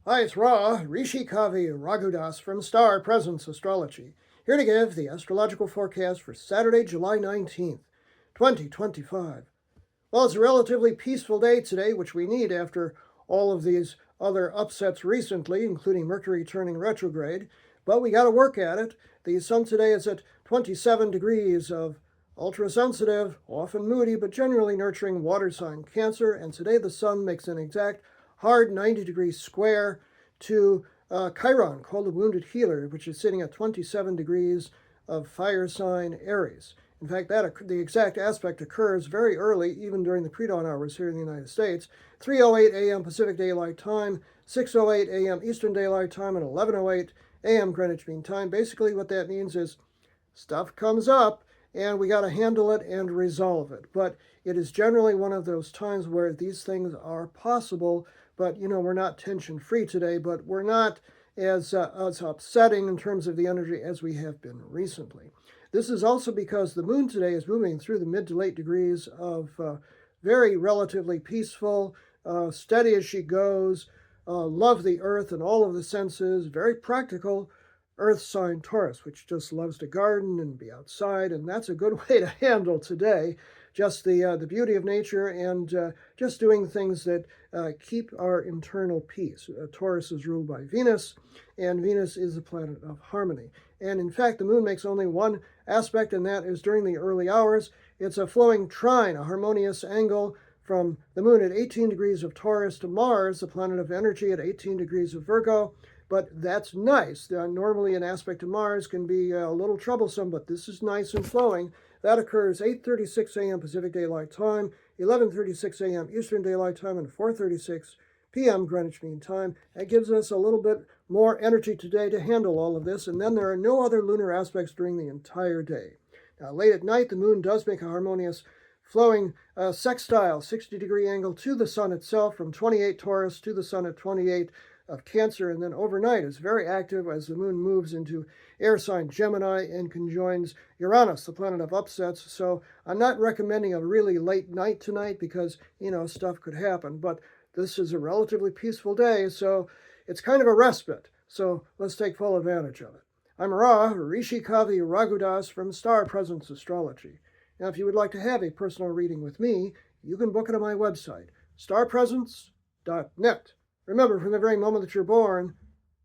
Hi, it's Ra, Rishi Kavi Raghudas from Star Presence Astrology, here to give the astrological forecast for Saturday, July 19th, 2025. Well, it's a relatively peaceful day today, which we need after all of these other upsets recently, including Mercury turning retrograde, but we got to work at it. The sun today is at 27 degrees of ultra-sensitive, often moody, but generally nurturing water sign Cancer, and today the sun makes an exact hard 90-degree square to Chiron, called the Wounded Healer, which is sitting at 27 degrees of fire sign Aries. In fact, the exact aspect occurs very early, even during the pre-dawn hours here in the United States, 3:08 a.m. Pacific Daylight Time, 6:08 a.m. Eastern Daylight Time, and 11:08 a.m. Greenwich Mean Time. Basically, what that means is stuff comes up, and we got to handle it and resolve it. But it is generally one of those times where these things are possible, but, we're not tension-free today, but we're not as upsetting in terms of the energy as we have been recently. This is also because the moon today is moving through the mid to late degrees of very relatively peaceful, steady as she goes, love the earth and all of the senses, very practical earth sign Taurus, which just loves to garden and be outside, and that's a good way to handle today. Just the beauty of nature and just doing things that keep our internal peace. Taurus is ruled by Venus, and Venus is the planet of harmony. And in fact, the moon makes only one aspect, and that is during the early hours. It's a flowing trine, a harmonious angle from the moon at 18 degrees of Taurus to Mars, the planet of energy, at 18 degrees of Virgo. But that's nice. Normally an aspect to Mars can be a little troublesome, but this is nice and flowing. That occurs 8:36 a.m. Pacific Daylight Time, 11:36 a.m. Eastern Daylight Time, and 4:36 p.m. Greenwich Mean Time. That gives us a little bit more energy today to handle all of this, and then there are no other lunar aspects during the entire day. Now, late at night, the moon does make a harmonious flowing sextile, 60-degree angle to the sun itself from 28 Taurus to the sun at 28 of Cancer, and then overnight is very active as the moon moves into air sign Gemini and conjoins Uranus, the planet of upsets. So I'm not recommending a really late night tonight because, stuff could happen, but this is a relatively peaceful day, so it's kind of a respite. So let's take full advantage of it. I'm Ra, Rishi Kavi Raghudas from Star Presence Astrology. Now, if you would like to have a personal reading with me, you can book it on my website, starpresence.net. Remember, from the very moment that you're born,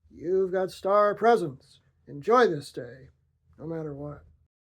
you've got star presence. Enjoy this day, no matter what.